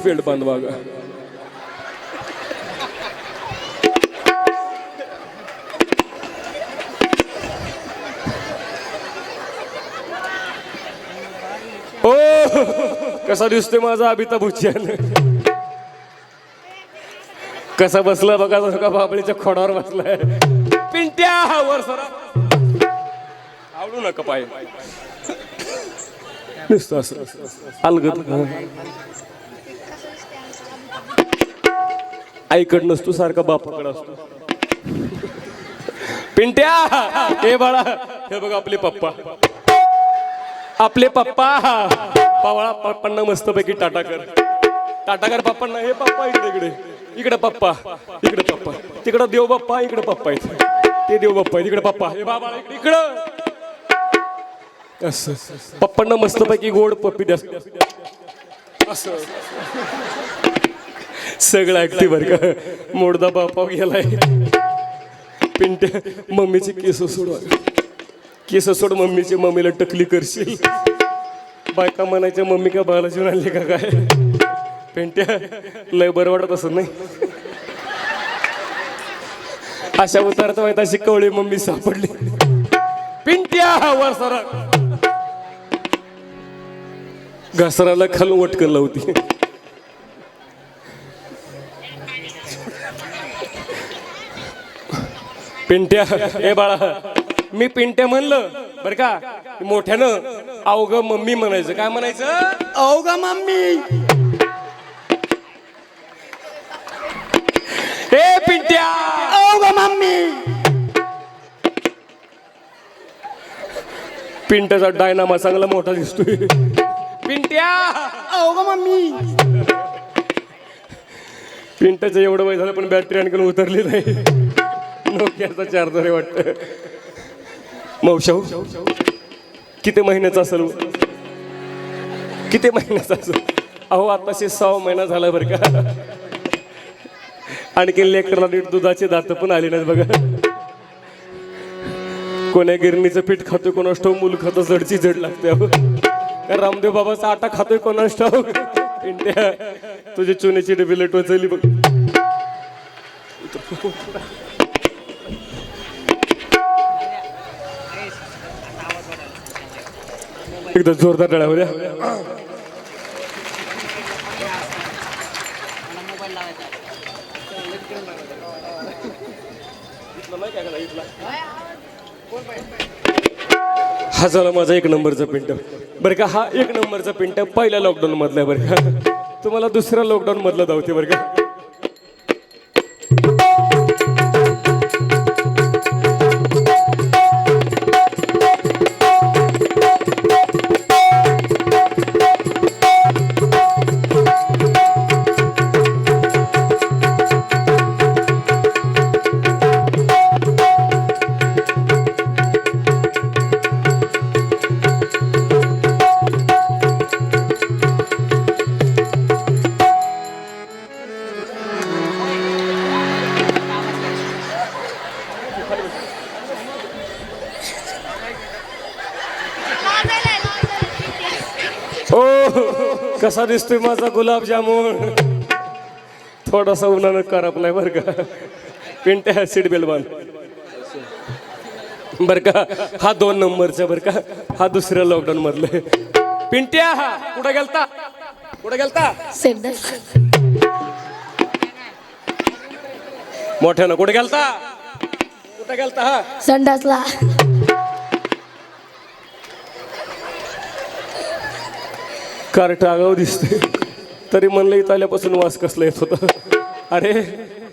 Belt बांधवा ग. ओ कसा दिसतोय माझा अमिताभ बच्चन. कसा बसला बघा का बाबळीच्या खोडावर बसलाय. पिंट्या वर सरा आवडू नका पाय नुसतं असं अलगद. आईकड नसतो सारखा बापाकडे असतो. पिंट्या हे बाळा हे बघ आपले पप्पा. आपले पप्पा पावळा पप्पांना मस्तपैकी टाटाकर पप्पांना. हे पप्पा इकडे इकडे इकडे पप्पा इकडे पप्पा तिकडं देव बाप्पा इकडे पप्पा आहेत. ते देव बाप्पा तिकडे पप्पा. हे बाबा इकडे इकडं असं पप्पांना मस्तपैकी गोड पप्पी द्या असं सगळं ऍक्टिव्ह बर का. मोडदा बापा गेलाय. पिंट्या मम्मीचे केस सोडवा. केस सोड मम्मीचे. मम्मीला टकली करशील. बायका म्हणायच्या मम्मी का बाळाला जेवण आणले का काय. पिंट्या लय बरं वाटत असं नाही. अशा उतारत माहित अशी कवळी मम्मी सापडली. पिंट्या वर सरा घसराला खालून वटकन लावती. पिंट्या ए बाळा मी पिंट्या म्हणलं बर का. मोठ्यानं अवघ मम्मी म्हणायचं. काय म्हणायचं. अवघ मम्मी. ए पिंट्या अवघ मम्मी. पिंट्याचा डायनामा चांगला मोठा दिसतोय. पिंट्या अवघ मम्मी. पिंट्याचं एवढं वय झालं पण बॅटरी आणखी उतरली नाही. नोकियाचा चार्जर आहे वाटतं. मौशाऊ किती महिन्याचा असेल. किती महिन्याचा असेल. अहो आताशे 6 महिना झाला बरं का. आणखी लेकरला नीट दुधाचे दात पण आले नाहीत बघा. कोण्या गिरणीचं पीठ खातोय कोणास ठाऊक. मूल खातं जडची जड लागते. अहो रामदेव बाबाचा आटा खातोय कोणास ठाऊक. पिंट्या तुझी चुन्याची डबी लेट वाचली बघ. एकदा जोरदार टाळ्या द्या. हा झाला माझा 1 नंबरचा पिंट बरं का. हा 1 नंबरचा पिंट पहिल्या लॉकडाऊन मधला बरं का. तुम्हाला दुसऱ्या लॉकडाऊन मधला धावते बरं का. ओ कसा दिसतोय माझा गुलाबजामुन. थोडासा उन्हानं करपलाय बर का. पिंट्या सीट बेल्ट बांध बर का. हा 2 नंबरचा बर का. हा दुसऱ्या लॉकडाऊन मधलं. पिंट्या कुठे गेलता. कुठे गेलता. मोठ्यानं कुठे गेलता. कुठे गेलता. हा संडासला. कार्ट आगाव दिसते तरी म्हणलं इथं आल्यापासून वास कसला येत होता. अरे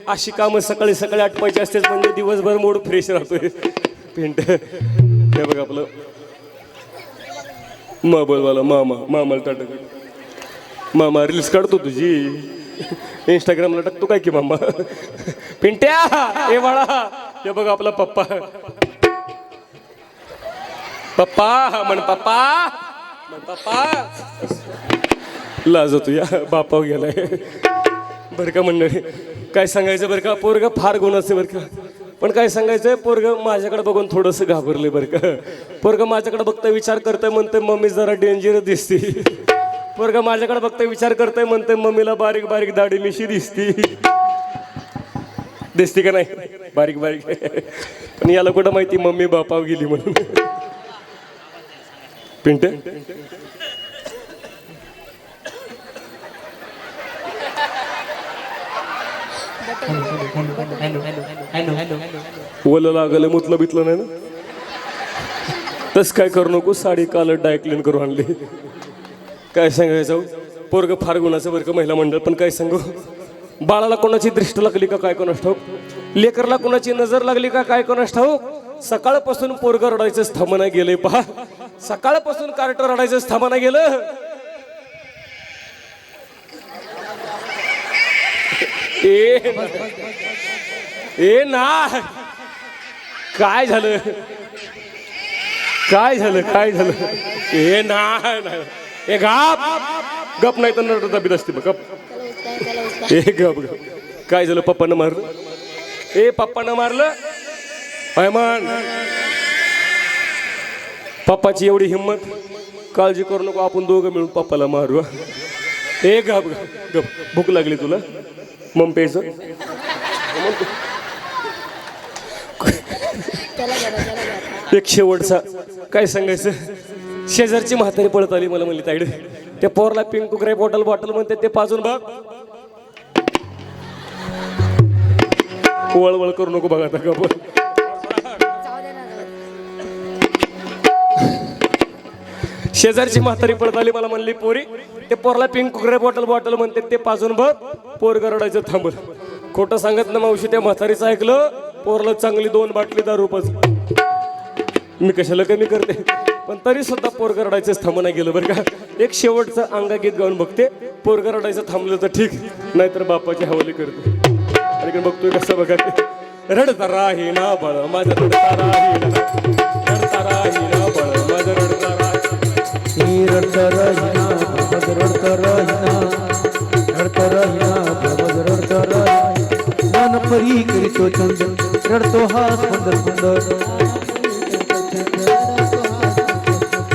अशी कामं सकाळी सकाळी आटपायची असतेच म्हणजे दिवसभर मूड फ्रेश राहतोय. पिंट हे बघ आपलं मोबाईलवाला मामाला टाटा. मामा रील्स काढतो तुझी इंस्टाग्रामला टाकतो काय की मामा. पिंट्या हे बाळा हे बघ आपला पप्पा. पप्पा म्हण पप्पा म्हण पप्पा. लाजतो या बापा गेलाय बरं का मंडळी. काय सांगायचं बरं का. पोरग फार गुणाचं बरं का. पण काय सांगायचंय पोरग माझ्याकडे बघून थोडंसं घाबरले बरं का. पोरग माझ्याकडे बघता विचार करतोय म्हणतोय मम्मी जरा डेंजर दिसते. पोरगा माझ्याकडे बघतोय विचार करतोय म्हणतोय मम्मीला बारीक बारीक दाढी मिशी दिसती दिसती का नाही बारीक बारीक पण याला कुठं माहिती मम्मी बापाव गेली म्हणून पिंट वलं लागलं मुतलं बितलं नाही ना तस काय करू नको साडी कालर डायक्लीन करू आणली काय सांगायचं पोरग फार गुणाचं बरं का महिला मंडळ पण काय सांगू बाळाला कोणाची दृष्ट लागली का काय कोणास ठाऊक लेकरला कोणाची नजर लागली का काय कोणास ठाऊक सकाळपासून पोरग रडायचंच थांबना गेले पहा सकाळपासून कार्ट रडायचंच थांबना गेलं ए ना काय झालं काय झालं काय झालं ए नाही ए गप गप नाही तर नरडता बीत असते गप ए गप गप काय झालं पप्पानं मारलं ए पप्पानं मारलं अयमान पप्पाची एवढी हिंमत काळजी करू नको आपण दोघं मिळून पप्पाला मारू ए गप गप गप भूक लागली तुला मग प्यायचं एक शेवटचा काय सांगायचं शेजारची म्हातारी पळत आली मला म्हणली ताईड त्या पोरला पिंक ग्रे बॉटल म्हणते ते पाजून बघ वळवळ करू नको बघा आता गप शेजारची म्हातारी पळत आली मला म्हणली पोरी ते पोरला पिंक ग्रे बॉटल म्हणते ते पाजून बघ पोर रडायचं थांबल खोटं सांगत ना मावशी त्या म्हातारीचं ऐकलं पोरला चांगली 2 बाटली दारू पाज मी कशाला कमी करते पण तरी सुद्धा पोरग रडायचंच थांबणं गेलं बरं का एक शेवटचं अंगागीत गाऊन बघते पोरग रडायचं थांबलं तर ठीक नाहीतर बापाची हवाली करते आणि बघतोय कसं बघा ते रडता राही ना बळ माझं रडता राही रडता राही ना बळ माझं रडता राही रडता राहिना रडता राहिना रडता राहिना रडता राहिना मन परी करीतो चंदन रडतो हा सुंदर सुंदर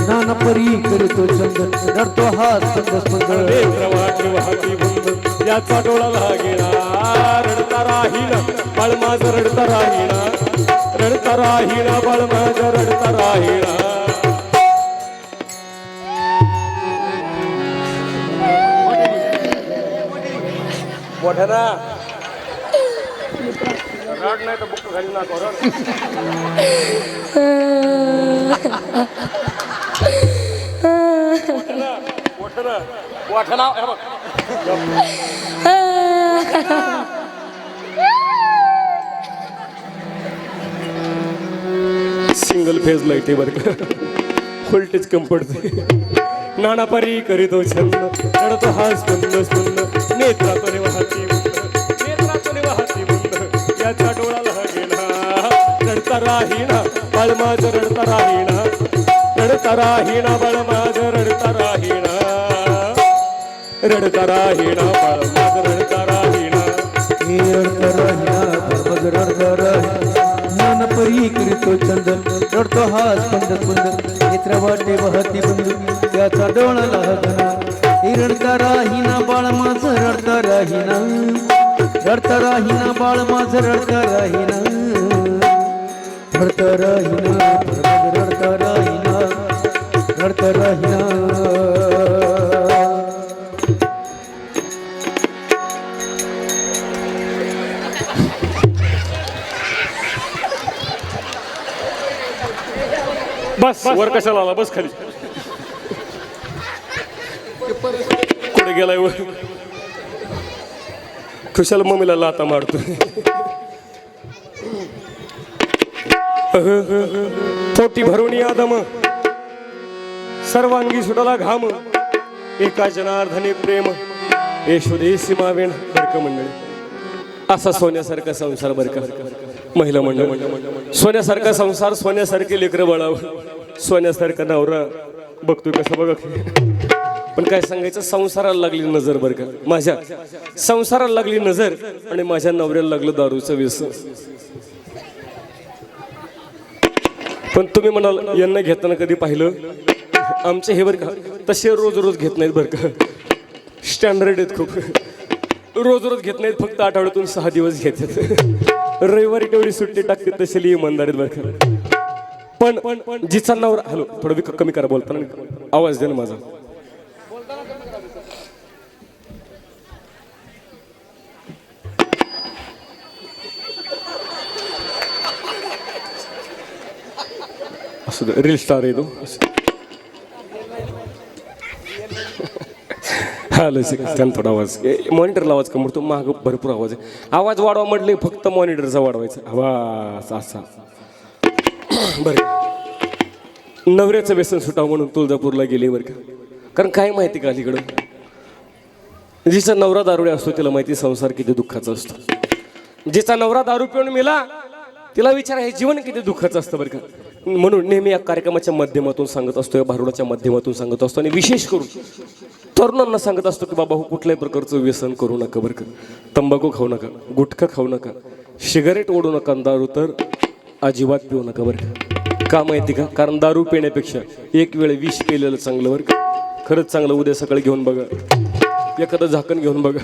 नाना परी करीतो चंदन रडतो हा सुंदर सुंदर वाहती बंद याचा डोळा लागेना रडता राहीना बाळ माझं रडता राहीना बाळ माझं रडता राहीना मोठ्या ना रड नाही तर बुक घाली ना सिंगल फेज लाईट आहे बरं का व्होल्टेज कम पडते नाना परी करीतो छंद रडतो हास बंद नेत्रातून वाहती बंद याचा डोळा लागेना रडता राहीना बाळ माझं रडता राहीना बाळ माझं रडता राहीना बाळ माझं रडता राहीना रडता राहिना बरबद रडता राहिना मन परी करीतो चंदन रडतो हा सुंदर सुंदर नेत्र वाटे वाहती बंधू त्याचा डोळा लागना रडता राहिना बाळ माझं रडता राहिना बाळ माझं रडता राहिना रडता राहिना रडता राहिना बस वर कशाला आला बस खाली कुठे गेलाय वर खुशाल मम्मीला लाता मारतो पोटी भरून या दम सर्वांगी सुटला घाम एका जनार्दनी प्रेम येशुदेसी मावेण बरक मंडळी असा सोन्यासारखा संसार बरका महिला मंडळ सोन्यासारखा संसार सोन्यासारखे लेकरं बाळावं सोन्यासारखा नवरा बघतोय कसं बघ पण काय सांगायचं संसाराला लागली नजर बरं का माझ्या संसाराला लागली नजर आणि माझ्या नवऱ्याला लागलं दारूचं व्यसन पण तुम्ही म्हणाल यांना घेताना कधी पाहिलं आमचे हे बरं का तसे रोज रोज घेत नाहीत बरं का, स्टँडर्ड आहेत खूप. रोज रोज घेत नाहीत, फक्त आठवड्यातून 6 दिवस घेतात. रविवारी तेवढी सुट्टी टाकते तशी इमानदारीत बरं का. पण जिचा नवरा, हॅलो थोडं कमी करा बोलताना, आवाज द्या ना माझा. असं रील स्टार आहे तो. हॅलो त्यानं थोडा आवाज, मॉनिटरला आवाज कमी पडतो, माग भरपूर आवाज आहे. आवाज वाढवा म्हटले फक्त मॉनिटरचा वाढवायचा आवाज असा. बरं, नवऱ्याचं व्यसन सुटावं म्हणून तुळजापूरला गेले बरं का. कारण काय माहिती का, अलीकडं जिचा नवरा दारुडे असतो तिला माहिती संसार किती दुःखाचा असतो. जिचा नवरा दारू पिऊन मेला तिला विचार हे जीवन किती दुःखाचं असतं बरं का. म्हणून नेहमी या कार्यक्रमाच्या माध्यमातून सांगत असतो, या भारुडाच्या माध्यमातून सांगत असतो, आणि विशेष करून तरुणांना सांगत असतो की बाबा हो, कुठल्याही प्रकारचं व्यसन करू नका बरं का. तंबाखू खाऊ नका, गुटखा खाऊ नका, सिगारेट ओढू नका, दारू तर अजिबात पिऊ नका बरं का. का माहिती का, कारण दारू पिण्यापेक्षा एक वेळ विष पेलेलं चांगलं बरं का. खरंच चांगलं. उद्या सकाळी घेऊन बघा, एखादं झाकण घेऊन बघा.